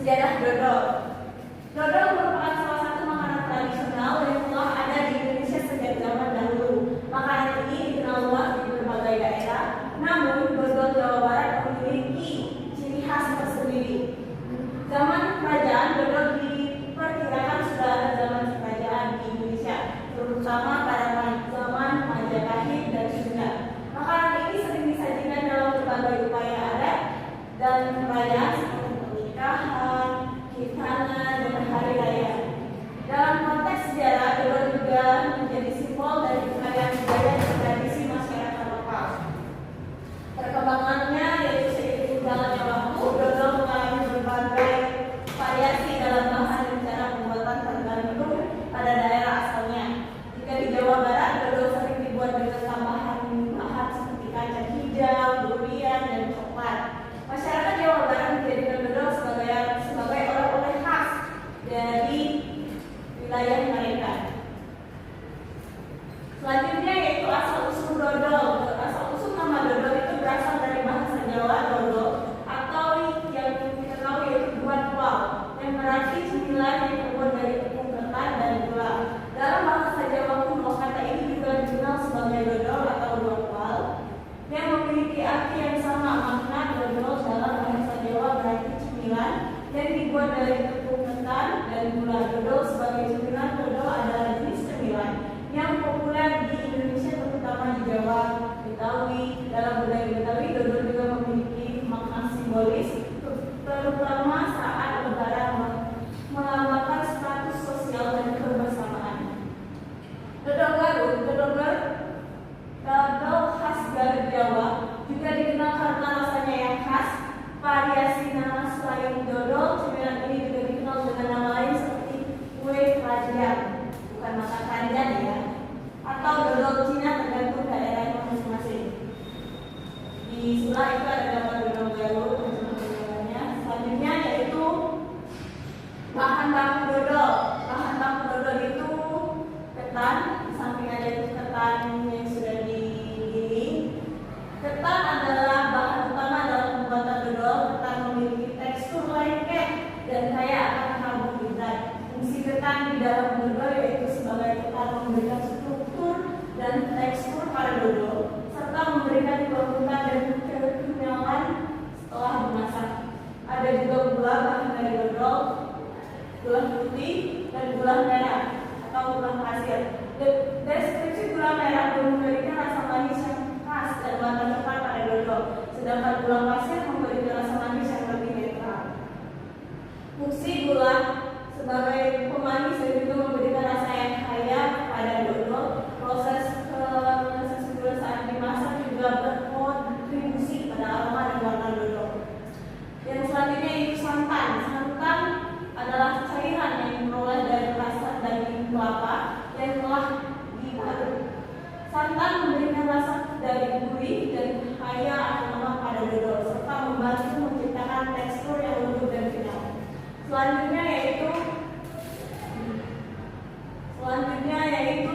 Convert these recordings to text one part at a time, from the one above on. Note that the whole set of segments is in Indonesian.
Sejarah dodol. Dodol merupakan salah satu makanan tradisional yang telah ada di Indonesia sejak zaman dahulu. Makanan ini dikenal luas di berbagai daerah, namun dodol Jawa Barat memiliki ciri khas tersendiri. Zaman kerajaan, dodol diperkirakan sudah ada zaman kerajaan di Indonesia, terutama pada zaman Majapahit dan Sunda. Makanan ini sering disajikan dalam berbagai upaya adat dan perayaan seperti pernikahan, khitanan, dan hari raya. Dalam konteks sejarah, dodol juga menjadi simbol dari kekayaan budaya dan tradisi masyarakat lokal. Perkembangannya yaitu seiring berjalannya waktu, dodol mengalami berbagai variasi dalam bahan dan cara pembuatan tergantung pada daerah asalnya. Jika di Jawa Barat, dodol sering dibuat dengan tambahan bahan seperti kacang hijau, durian, dan coklat. Masyarakat Jawa Barat menjadikan dodol sebagai oleh-oleh khas dari wilayah mereka. Selanjutnya yaitu asal-usul dodol. Asal-usul nama dodol itu berasal dari bahasa Jawa dodol atau yang kita tahu yaitu buat kual, yang berarti cemilan yang terbuat dari tepung ketan dan gula. Dalam bahasa Jawa kuno, kata ini juga dikenal sebagai dodol atau buat kual, yang memiliki arti yang sama. Makna dodol dalam bahasa Jawa berarti cemilan yang dibuat dari tepung ketan dan gula. Dodol sebagai cemilan, dodol adalah jenis cemilan yang populer di Indonesia, terutama di Jawa, Betawi. Dalam budaya Betawi, dodol juga memiliki makna simbolis, terutama saat lebaran, melambangkan status sosial dan kebersamaan. Dodol Garut, dodol khas Garut Jawa, juga dikenal karena rasanya yang khas. Variasi nama selain dodol, cemilan ini juga dikenal dengan nama lain seperti kue keranjang, bukan makan keranjang ya, atau dodol Cina, tergantung daerahnya masing-masing. Di sebelah itu ada gambar dodol Garut dan sebagainya. Selanjutnya yaitu bahan baku dodol. Bahan baku dodol itu ketan, di samping ada itu ketan yang sudah digiling. Ketan adalah bahan utama dalam pembuatan dodol. Ketan memiliki tekstur lengket dan kaya akan karbohidrat. Fungsi ketan di dalam dodol yaitu sebagai ketan memberikan struktur dan tekstur pada dodol, serta memberikan kelembutan dan kekenyalan setelah dimasak. Ada juga gula, bahan dari dodol, gula putih dan gula merah atau gula pasir. Deskripsi gula merah memberikan rasa manis yang khas dan warna tepat pada dodol, sedangkan gula pasir memberikan rasa manis yang lebih netral. Fungsi gula sebagai pemanis dan juga memberikan rasa yang kaya pada dodol. Proses gula saat dimasak juga berkontribusi pada aroma dan warna dodol. Yang selanjutnya itu santan. Santan adalah cairan yang diperoleh dari rasa daging kelapa yang telah diparut. Santan memberikan rasa dari gurih dan kaya aroma pada dodol, serta membantu menciptakan tekstur yang lembut dan kenyal. Selanjutnya yaitu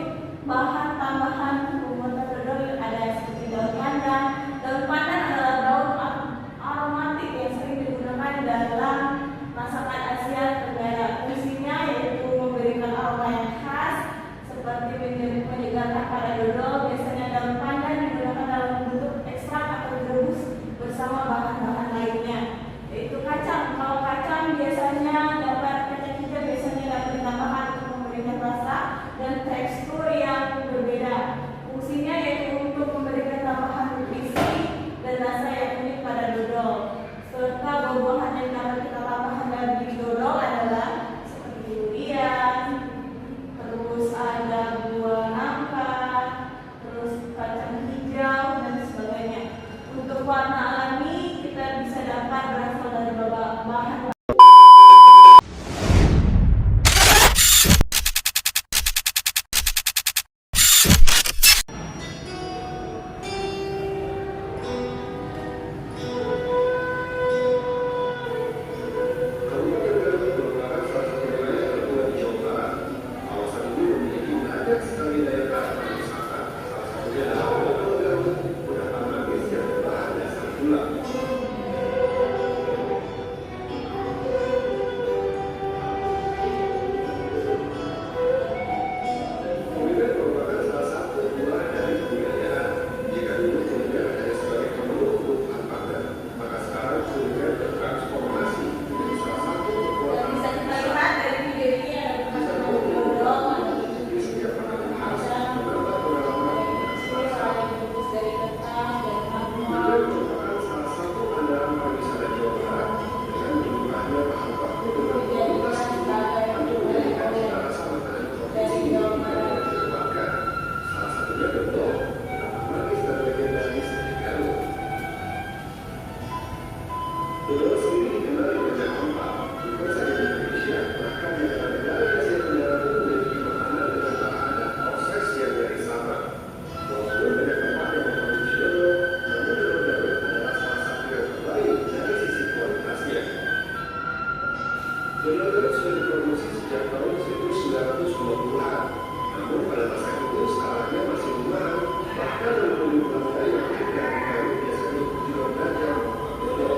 bahan tambahan pembuatan dodol ada seperti daun pandan. Daun pandan adalah daun aromatik yang sering digunakan dalam masakan Asia Tenggara. Fungsinya yaitu memberikan aroma yang khas seperti menyegarkan pada dodol. Biasanya daun pandan digunakan dalam bentuk ekstrak atau direbus bersama bahan-bahan lainnya, yaitu kacang. Kalau kacang biasanya kacang hijau biasanya dapat ditambahkan untuk memberikan rasa dan tekstur yang berbeda. Fungsinya yaitu untuk memberikan tambahan nutrisi dan rasa yang unik pada dodol. Serta buah-buahan yang dapat kita tambahkan dari dodol adalah seperti durian, terus ada buah nangka, terus kacang hijau dan sebagainya. Untuk warna alami kita bisa dapat berasal dari beberapa bahan. Dodol sendiri dikenal di banyak tempat, bukan saja di Indonesia, bahkan di negara Asia Tenggara pun memiliki makanan dengan bahan dan proses yang dari sama. Walaupun banyak tempat yang memproduksi dodol, namun dodol Garut adalah salah satu yang terbaik dari sisi kualitasnya. Dodol Garut sudah diproduksi sejak tahun 1920-an, namun pada masa itu skalanya masih rumahan, bahkan pengunjung keluarga yang tinggal di Garut biasanya juga belajar dodol.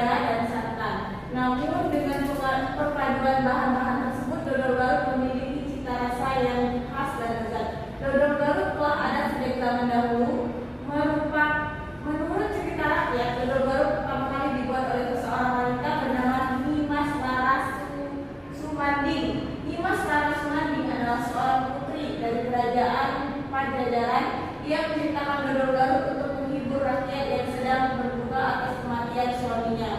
garam, dan santan. Namun dengan perpaduan bahan-bahan tersebut, dodol Garut memiliki cita rasa yang khas dan lezat. Dodol Garut telah ada sejak zaman dahulu. Menurut cerita rakyat, dodol Garut pertama kali dibuat oleh seorang wanita bernama Nimas Laras Sumanding. Nimas Laras Sumanding adalah seorang putri dari kerajaan Pajajaran. Ia menciptakan dodol Garut untuk menghibur rakyat yang sedang berduka atas kematian suaminya.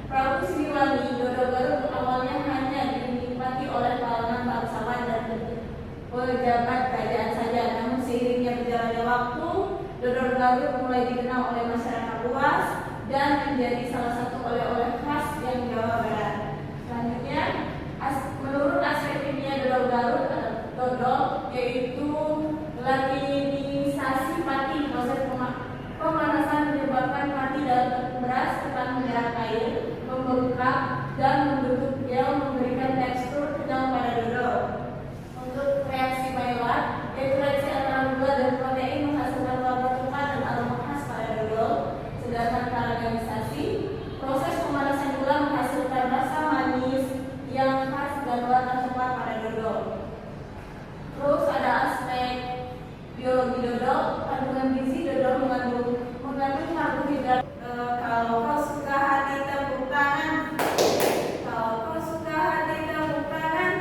Prabu Siliwangi, dodol Garut awalnya hanya dinikmati oleh kalangan bangsawan dan pejabat kerajaan saja. Namun seiringnya berjalannya waktu, dodol Garut mulai dikenal oleh masyarakat luas dan menjadi salah satu oleh-oleh khas yang Jawa Barat. Selanjutnya, menurut aspek kimia dodol Garut, dodol yaitu latinisasi pati. Proses pemanasan menyebabkan pati dalam beras ketan merah air membengkak dan membentuk gel, memberikan tekstur kenyal pada dodol. Untuk reaksi Maillard, yaitu reaksi antara gula dan protein menghasilkan warna coklat dan aroma khas pada dodol. Sedangkan karamelisasi, proses pemanasan gula menghasilkan rasa manis yang khas dan warna coklat pada dodol. Terus ada aspek biologi dodol. Kandungan gizi dodol mengandung karbohidrat. Kalau kau suka hati tepuk tangan. Kalau kau suka hati tepuk tangan.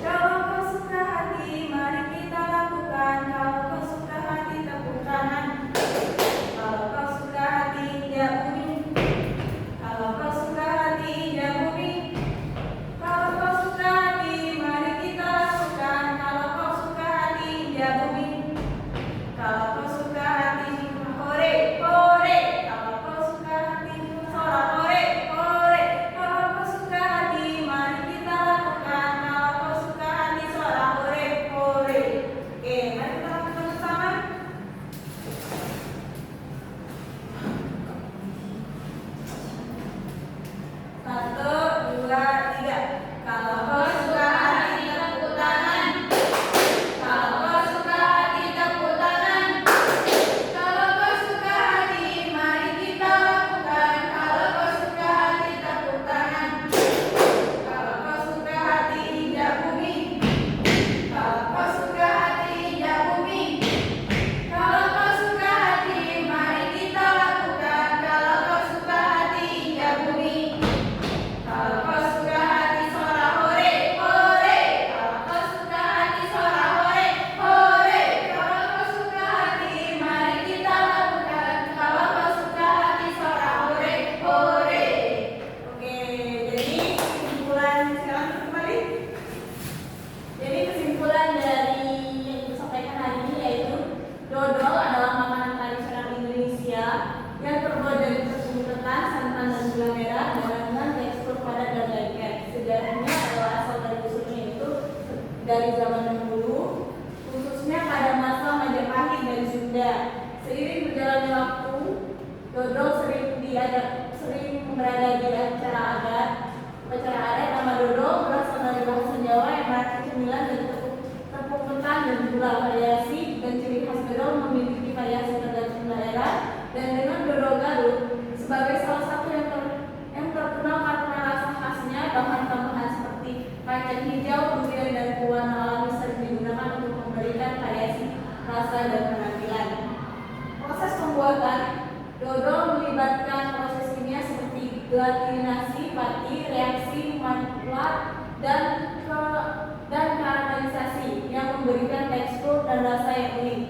Kalau kau suka hati mari kita lakukan. Kalau kau suka hati tepuk tangan. Kalau kau suka hati injak bumi. Kalau kau suka hati injak bumi. Kalau kau suka hati mari kita lakukan. Kalau kau suka hati injak bumi. Kalau kau suka hati hore hore. Kalau kau suka hati sorak hore hore. Kalau kau suka hati mari kita lakukan. Kalau kau suka hati sorak hore hore. Oke, mari kita lakukan bersama. Satu, dua, tiga. Kalau kau suka hati tepuk tangan. Kalau kau suka hati tepuk tangan. Kalau kau suka hati mari kita lakukan. Kalau kau suka hati tepuk tangan. Kalau kau suka hati injak bumi. Kalau kau suka hati injak bumi. Kalau kau suka hati mari kita lakukan. Kalau kau suka hati injak bumi. Kalau kau suka hati sorak hore hore. Kalau kau suka hati sorak hore hore. Kalau kau suka hati mari kita lakukan. Kalau kau suka hati sorak hore hore. Oke, jadi kesimpulan sekarang kembali. Jadi kesimpulan dari yang disampaikan hari ini yaitu dodol adalah makanan tradisional Indonesia yang terbuat dari tepung ketan, santan, dan gula merah dengan tekstur padat dan lengket. Sejarahnya adalah asal dari usulnya itu dari zaman dahulu, khususnya pada masa Majapahit dan Sunda. Seiring berjalannya waktu, dodol sering berada di acara adat. Nama dodol berasal dari bahasa Jawa yang berarti cemilan dan tepung ketan dan gula. Variasi dan ciri khas dodol memiliki variasi tergantung daerah, dan dengan dodol Garut sebagai salah satu yang terkenal karena rasa khasnya, bahan tambahan seperti kacang hijau, durian, dan pewarna alami sering digunakan untuk memberikan variasi rasa dan penampilan. Proses pembuatan dodol melibatkan proses kimia seperti gelatinasi pati, reaksi Maillard, dan karamelisasi yang memberikan tekstur dan rasa yang unik.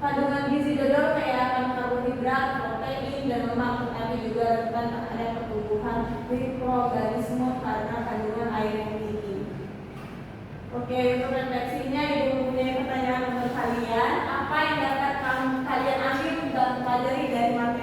Kandungan gizi dodol kaya akan karbohidrat, protein, dan lemak, tetapi juga rentan terhadap pertumbuhan mikroorganisme karena kandungan air yang tinggi. Oke, untuk refleksinya Ibu mempunyai pertanyaan untuk kalian. Apa yang dapat kalian ambil dan pelajari dari materi